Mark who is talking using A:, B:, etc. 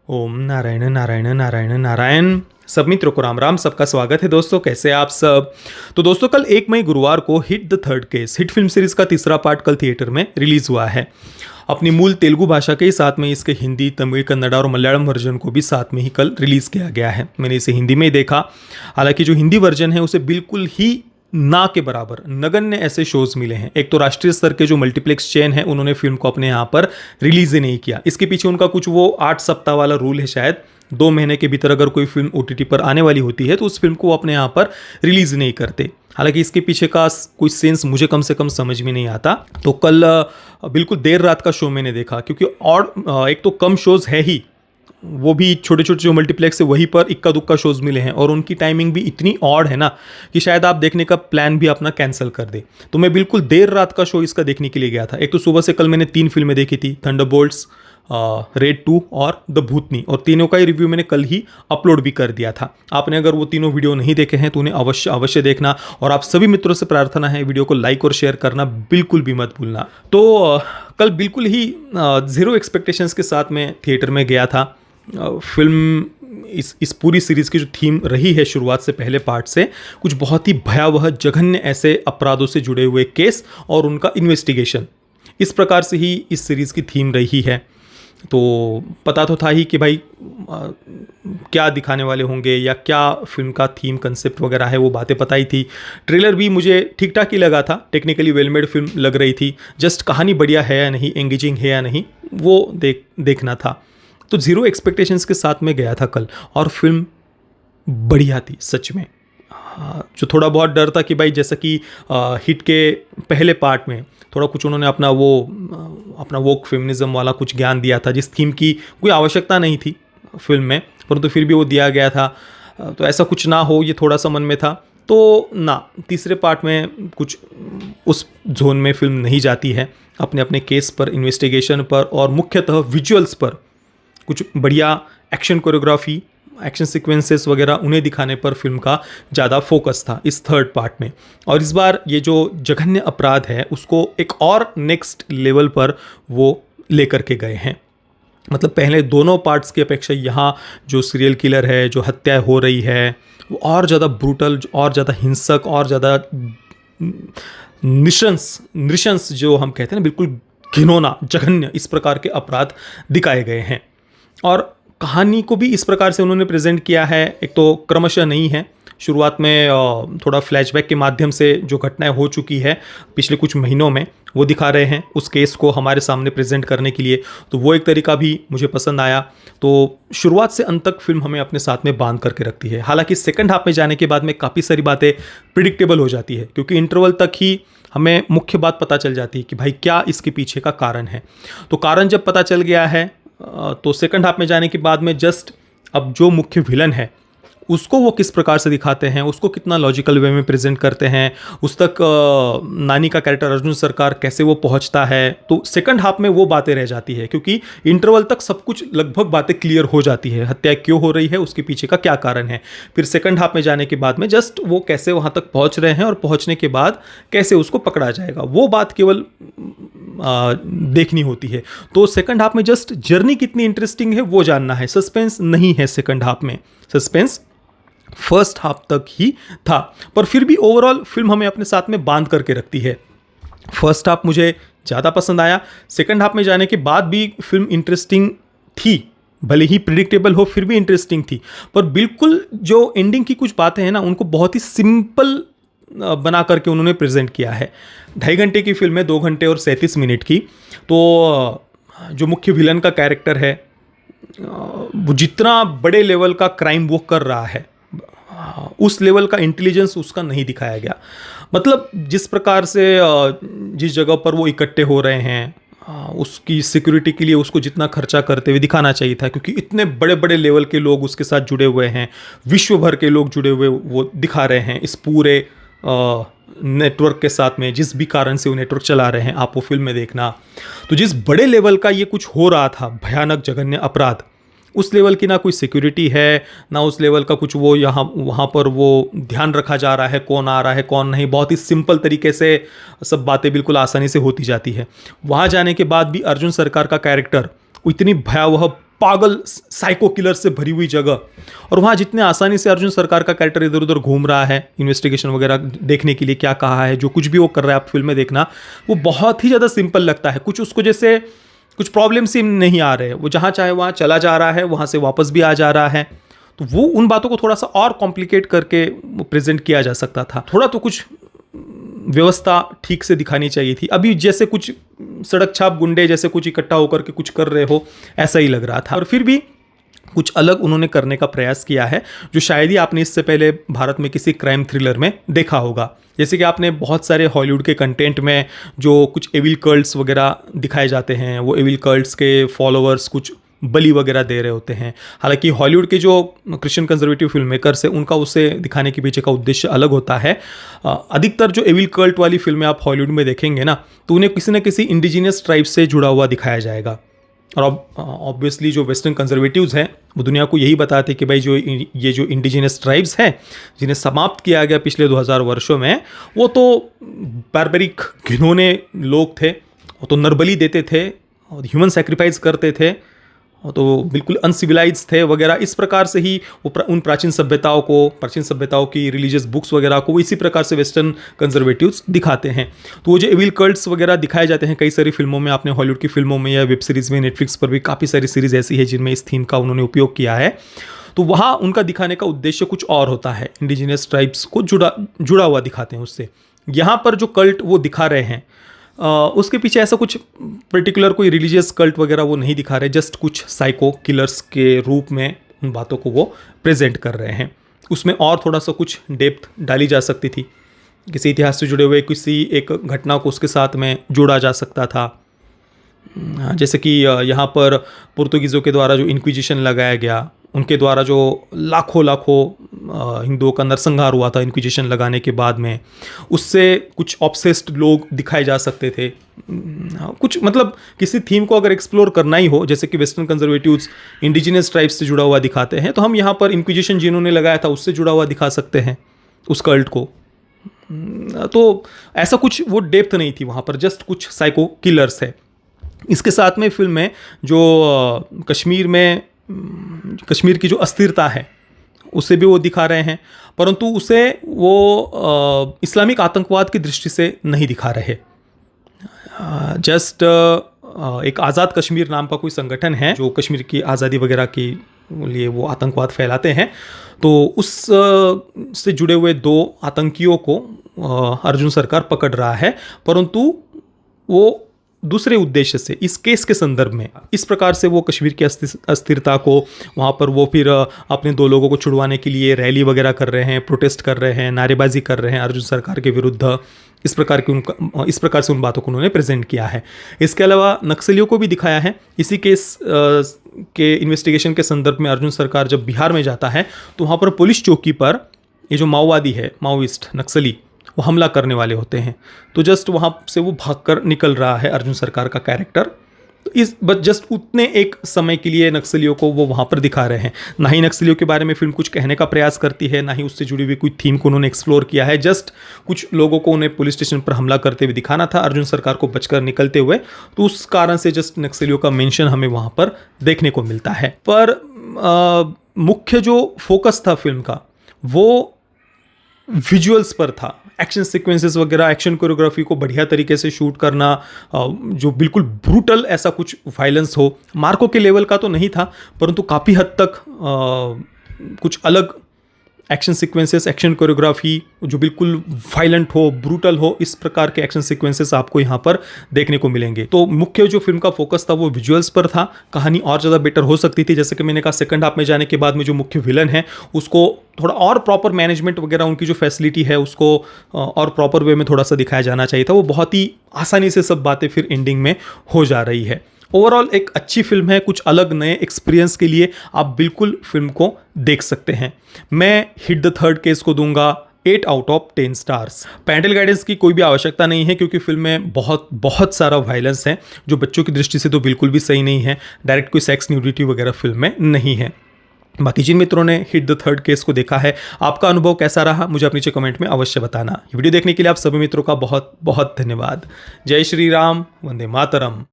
A: ओम नारायण नारायण नारायण नारायण। सब मित्रों को राम राम। सबका स्वागत है दोस्तों, कैसे आप सब। तो दोस्तों कल 1 मई गुरुवार को hit the third case hit film series का तीसरा पार्ट कल थिएटर में रिलीज हुआ है। अपनी मूल तेलुगु भाषा के ही साथ में इसके हिंदी, तमिल, कन्नड़ा और मलयालम वर्जन को भी साथ में ही कल रिलीज किया गया है। मैंने इसे हिंदी में ही देखा। हालांकि जो हिंदी वर्जन है उसे बिल्कुल ही ना के बराबर नगण्य ऐसे शोज मिले हैं। एक तो राष्ट्रीय स्तर के जो मल्टीप्लेक्स चेन है उन्होंने फिल्म को अपने यहाँ पर रिलीज ही नहीं किया। इसके पीछे उनका कुछ वो 8 सप्ताह वाला रूल है, शायद 2 महीने के भीतर अगर कोई फिल्म OTT पर आने वाली होती है तो उस फिल्म को वो अपने यहाँ पर रिलीज नहीं करते। हालांकि इसके पीछे का कोई सेंस मुझे कम से कम समझ में नहीं आता। तो कल बिल्कुल देर रात का शो मैंने देखा, क्योंकि और एक तो कम शोज है ही, वो भी छोटे छोटे जो मल्टीप्लेक्स है वहीं पर इक्का दुक्का शोज मिले हैं और उनकी टाइमिंग भी इतनी ऑड है ना कि शायद आप देखने का प्लान भी अपना कैंसिल कर दे। तो मैं बिल्कुल देर रात का शो इसका देखने के लिए गया था। एक तो सुबह से कल मैंने 3 फिल्में देखी थी, थंडरबोल्ट्स, रेड 2 और द भूतनी, और तीनों का ही रिव्यू मैंने कल ही अपलोड भी कर दिया था। आपने अगर वो तीनों वीडियो नहीं देखे हैं तो उन्हें अवश्य अवश्य देखना, और आप सभी मित्रों से प्रार्थना है वीडियो को लाइक और शेयर करना बिल्कुल भी मत भूलना। तो कल बिल्कुल ही ज़ीरो एक्सपेक्टेशंस के साथ मैं थिएटर में गया था। फिल्म इस पूरी सीरीज़ की जो थीम रही है शुरुआत से, पहले पार्ट से, कुछ बहुत ही भयावह जघन्य ऐसे अपराधों से जुड़े हुए केस और उनका इन्वेस्टिगेशन, इस प्रकार से ही इस सीरीज़ की थीम रही है। तो पता तो था ही कि भाई क्या दिखाने वाले होंगे या क्या फिल्म का थीम कंसेप्ट वगैरह है, वो बातें पता ही थी। ट्रेलर भी मुझे ठीक ठाक ही लगा था, टेक्निकली वेल मेड फिल्म लग रही थी। जस्ट कहानी बढ़िया है या नहीं, एंगेजिंग है या नहीं, वो देखना था। तो ज़ीरो एक्सपेक्टेशंस के साथ में गया था कल, और फिल्म बढ़िया थी सच में। जो थोड़ा बहुत डर था कि भाई जैसा कि हिट के पहले पार्ट में थोड़ा कुछ उन्होंने अपना वोक फेमिनिज्म वाला कुछ ज्ञान दिया था, जिस थीम की कोई आवश्यकता नहीं थी फिल्म में, परंतु फिर भी वो दिया गया था। तो ऐसा कुछ ना हो, ये थोड़ा सा मन में था। तो ना, तीसरे पार्ट में कुछ उस जोन में फिल्म नहीं जाती है। अपने अपने केस पर, इन्वेस्टिगेशन पर और मुख्यतः विजुअल्स पर, कुछ बढ़िया एक्शन कोरियोग्राफी, एक्शन सीक्वेंसेस वगैरह उन्हें दिखाने पर फिल्म का ज़्यादा फोकस था इस थर्ड पार्ट में। और इस बार ये जो जघन्य अपराध है उसको एक और नेक्स्ट लेवल पर वो लेकर के गए हैं। मतलब पहले दोनों पार्ट्स की अपेक्षा यहाँ जो सीरियल किलर है, जो हत्या हो रही है, वो और ज़्यादा ब्रूटल, और ज़्यादा हिंसक, और ज़्यादा नृशंस जो हम कहते हैं ना, बिल्कुल घिनौना, जघन्य, इस प्रकार के अपराध दिखाए गए हैं। और कहानी को भी इस प्रकार से उन्होंने प्रेजेंट किया है। एक तो क्रमशः नहीं है, शुरुआत में थोड़ा फ्लैशबैक के माध्यम से जो घटनाएं हो चुकी है पिछले कुछ महीनों में वो दिखा रहे हैं, उस केस को हमारे सामने प्रेजेंट करने के लिए। तो वो एक तरीका भी मुझे पसंद आया। तो शुरुआत से अंत तक फिल्म हमें अपने साथ में बांध करके रखती है। हालांकि सेकंड हाफ में जाने के बाद में काफ़ी सारी बातें प्रिडिक्टेबल हो जाती है, क्योंकि इंटरवल तक ही हमें मुख्य बात पता चल जाती है कि भाई क्या इसके पीछे का कारण है। तो कारण जब पता चल गया है तो सेकंड हाफ में जाने के बाद में जस्ट अब जो मुख्य विलन है उसको वो किस प्रकार से दिखाते हैं, उसको कितना लॉजिकल वे में प्रेजेंट करते हैं, उस तक नानी का कैरेक्टर अर्जुन सरकार कैसे वो पहुंचता है, तो सेकंड हाफ में वो बातें रह जाती है। क्योंकि इंटरवल तक सब कुछ लगभग बातें क्लियर हो जाती है, हत्या क्यों हो रही है, उसके पीछे का क्या कारण है। फिर सेकंड हाफ में जाने के बाद में जस्ट वो कैसे वहाँ तक पहुँच रहे हैं और पहुँचने के बाद कैसे उसको पकड़ा जाएगा, वो बात केवल देखनी होती है। तो सेकंड हाफ में जस्ट जर्नी कितनी इंटरेस्टिंग है वो जानना है। सस्पेंस नहीं है सेकंड हाफ में, सस्पेंस फर्स्ट हाफ तक ही था। पर फिर भी ओवरऑल फिल्म हमें अपने साथ में बांध करके रखती है। फर्स्ट हाफ मुझे ज़्यादा पसंद आया। सेकंड हाफ में जाने के बाद भी फिल्म इंटरेस्टिंग थी, भले ही प्रिडिक्टेबल हो फिर भी इंटरेस्टिंग थी। पर बिल्कुल जो एंडिंग की कुछ बातें हैं ना, उनको बहुत ही सिंपल बना करके उन्होंने प्रेजेंट किया है। 2.5 घंटे की फिल्म है, 2 घंटे और 37 मिनट की। तो जो मुख्य विलन का कैरेक्टर है वो जितना बड़े लेवल का क्राइम वो कर रहा है, उस लेवल का इंटेलिजेंस उसका नहीं दिखाया गया। मतलब जिस प्रकार से जिस जगह पर वो इकट्ठे हो रहे हैं उसकी सिक्योरिटी के लिए उसको जितना खर्चा करते हुए दिखाना चाहिए था, क्योंकि इतने बड़े बड़े लेवल के लोग उसके साथ जुड़े हुए हैं, विश्व भर के लोग जुड़े हुए वो दिखा रहे हैं इस पूरे नेटवर्क के साथ में। जिस भी कारण से वो नेटवर्क चला रहे हैं, आप वो फिल्म में देखना। तो जिस बड़े लेवल का ये कुछ हो रहा था, भयानक जघन्य अपराध, उस लेवल की ना कोई सिक्योरिटी है, ना उस लेवल का कुछ वो यहाँ वहाँ पर वो ध्यान रखा जा रहा है, कौन आ रहा है कौन नहीं। बहुत ही सिंपल तरीके से सब बातें बिल्कुल आसानी से होती जाती है। वहाँ जाने के बाद भी अर्जुन सरकार का कैरेक्टर इतनी भयावह पागल साइको किलर से भरी हुई जगह, और वहाँ जितने आसानी से अर्जुन सरकार का कैरेक्टर इधर उधर घूम रहा है इन्वेस्टिगेशन वगैरह देखने के लिए, क्या कहा है, जो कुछ भी वो कर रहा है आप फिल्म में देखना, वो बहुत ही ज़्यादा सिंपल लगता है। कुछ उसको जैसे कुछ प्रॉब्लम से नहीं आ रहे हैं, वो जहाँ चाहे वहाँ चला जा रहा है, वहाँ से वापस भी आ जा रहा है। तो वो उन बातों को थोड़ा सा और कॉम्प्लिकेट करके प्रेजेंट किया जा सकता था। थोड़ा तो कुछ व्यवस्था ठीक से दिखानी चाहिए थी। अभी जैसे कुछ सड़क छाप गुंडे जैसे कुछ इकट्ठा होकर के कुछ कर रहे हो, ऐसा ही लग रहा था। और फिर भी कुछ अलग उन्होंने करने का प्रयास किया है, जो शायद ही आपने इससे पहले भारत में किसी क्राइम थ्रिलर में देखा होगा। जैसे कि आपने बहुत सारे हॉलीवुड के कंटेंट में जो कुछ एविल कल्ट्स वगैरह दिखाए जाते हैं, वो एविल कल्ट्स के फॉलोअर्स कुछ बलि वगैरह दे रहे होते हैं। हालांकि हॉलीवुड के जो क्रिश्चियन कंजर्वेटिव फिल्म मेकर्स हैं, उनका उसे दिखाने के पीछे का उद्देश्य अलग होता है। अधिकतर जो एविल कल्ट वाली फिल्में आप हॉलीवुड में देखेंगे ना, तो उन्हें किसी न किसी इंडिजिनियस ट्राइब से जुड़ा हुआ दिखाया जाएगा। और ऑब्वियसली जो वेस्टर्न कंजर्वेटिव्स हैं वो दुनिया को यही बताते हैं कि भाई ये जो इंडिजिनस ट्राइब्स हैं जिन्हें समाप्त किया गया पिछले 2000 वर्षों में, वो तो बारबरिक घिनौने लोग थे, वो तो नरबली देते थे और ह्यूमन सेक्रीफाइस करते थे, वो तो बिल्कुल अनसिविलाइज थे वगैरह। इस प्रकार से ही वो उन प्राचीन सभ्यताओं की रिलीजियस बुक्स वगैरह को इसी प्रकार से वेस्टर्न कंजर्वेटिव्स दिखाते हैं। तो वो जो एविल कल्ट्स वगैरह दिखाए जाते हैं कई सारी फिल्मों में, आपने हॉलीवुड की फिल्मों में या वेब सीरीज़ में, नेटफ्लिक्स पर भी काफ़ी सारी सीरीज़ ऐसी है जिनमें इस थीम का उन्होंने उपयोग किया है। तो वहाँ उनका दिखाने का उद्देश्य कुछ और होता है, इंडिजिनियस ट्राइब्स को जुड़ा हुआ दिखाते हैं उससे। यहाँ पर जो कल्ट वो दिखा रहे हैं उसके पीछे ऐसा कुछ पर्टिकुलर कोई रिलीजियस कल्ट वगैरह वो नहीं दिखा रहे, जस्ट कुछ साइको किलर्स के रूप में उन बातों को वो प्रेजेंट कर रहे हैं। उसमें और थोड़ा सा कुछ डेप्थ डाली जा सकती थी, किसी इतिहास से जुड़े हुए किसी एक घटना को उसके साथ में जोड़ा जा सकता था। जैसे कि यहाँ पर पुर्तगीज़ों के द्वारा जो इंक्विजिशन लगाया गया, उनके द्वारा जो लाखों हिंदुओं का नरसंहार हुआ था इंक्विजिशन लगाने के बाद में, उससे कुछ ऑब्सेस्ड लोग दिखाए जा सकते थे। कुछ मतलब किसी थीम को अगर एक्सप्लोर करना ही हो, जैसे कि वेस्टर्न कंजर्वेटिव्स इंडिजिनस ट्राइब्स से जुड़ा हुआ दिखाते हैं, तो हम यहाँ पर इंक्विजिशन जिन्होंने लगाया था उससे जुड़ा हुआ दिखा सकते हैं उस कल्ट को। तो ऐसा कुछ वो डेप्थ नहीं थी वहाँ पर, जस्ट कुछ साइको किलर्स है। इसके साथ में फिल्म में जो कश्मीर की जो अस्थिरता है उसे भी वो दिखा रहे हैं, परंतु उसे वो इस्लामिक आतंकवाद की दृष्टि से नहीं दिखा रहे। जस्ट एक आज़ाद कश्मीर नाम का कोई संगठन है जो कश्मीर की आज़ादी वगैरह के लिए वो आतंकवाद फैलाते हैं, तो उस से जुड़े हुए 2 आतंकियों को अर्जुन सरकार पकड़ रहा है, परंतु वो दूसरे उद्देश्य से, इस केस के संदर्भ में। इस प्रकार से वो कश्मीर की अस्थिरता को वहाँ पर वो फिर अपने 2 लोगों को छुड़वाने के लिए रैली वगैरह कर रहे हैं, प्रोटेस्ट कर रहे हैं, नारेबाजी कर रहे हैं अर्जुन सरकार के विरुद्ध। इस प्रकार से उन बातों को उन्होंने प्रेजेंट किया है। इसके अलावा नक्सलियों को भी दिखाया है। इसी केस के इन्वेस्टिगेशन के संदर्भ में अर्जुन सरकार जब बिहार में जाता है तो वहाँ पर पुलिस चौकी पर ये जो माओवादी है, माओइस्ट नक्सली, वो हमला करने वाले होते हैं। तो जस्ट वहाँ से वो भागकर निकल रहा है अर्जुन सरकार का कैरेक्टर। तो जस्ट उतने एक समय के लिए नक्सलियों को वो वहाँ पर दिखा रहे हैं। ना ही नक्सलियों के बारे में फिल्म कुछ कहने का प्रयास करती है, ना ही उससे जुड़ी हुई कोई थीम को उन्होंने एक्सप्लोर किया है। जस्ट कुछ लोगों को उन्हें पुलिस स्टेशन पर हमला करते हुए दिखाना था, अर्जुन सरकार को बचकर निकलते हुए, तो उस कारण से जस्ट नक्सलियों का मेंशन हमें वहाँ पर देखने को मिलता है। पर मुख्य जो फोकस था फिल्म का वो विजुअल्स पर था। एक्शन सीक्वेंसेस वगैरह, एक्शन कोरियोग्राफी को बढ़िया तरीके से शूट करना, जो बिल्कुल ब्रूटल ऐसा कुछ वायलेंस हो, मार्को के लेवल का तो नहीं था, परंतु काफ़ी हद तक कुछ अलग एक्शन सीक्वेंसेस, एक्शन कोरियोग्राफी जो बिल्कुल वायलेंट हो, ब्रूटल हो, इस प्रकार के एक्शन सीक्वेंसेस आपको यहाँ पर देखने को मिलेंगे। तो मुख्य जो फिल्म का फोकस था वो विजुअल्स पर था। कहानी और ज़्यादा बेटर हो सकती थी, जैसे कि मैंने कहा सेकंड हाफ में जाने के बाद में जो मुख्य विलन है उसको थोड़ा और प्रॉपर मैनेजमेंट वगैरह, उनकी जो फैसिलिटी है उसको और प्रॉपर वे में थोड़ा सा दिखाया जाना चाहिए था। वो बहुत ही आसानी से सब बातें फिर एंडिंग में हो जा रही है। ओवरऑल एक अच्छी फिल्म है, कुछ अलग नए एक्सपीरियंस के लिए आप बिल्कुल फिल्म को देख सकते हैं। मैं हिट द थर्ड केस को दूंगा 8 out of 10 stars. Parental guidance की कोई भी आवश्यकता नहीं है क्योंकि फिल्म में बहुत सारा वायलेंस है जो बच्चों की दृष्टि से तो बिल्कुल भी सही नहीं है। डायरेक्ट कोई सेक्स न्यूडिटी वगैरह फिल्म में नहीं है। बाकी जिन मित्रों ने हिट द थर्ड केस को देखा है, आपका अनुभव कैसा रहा मुझे आप नीचे कमेंट में अवश्य बताना। ये वीडियो देखने के लिए आप सभी मित्रों का बहुत बहुत धन्यवाद। जय श्री राम, वंदे मातरम।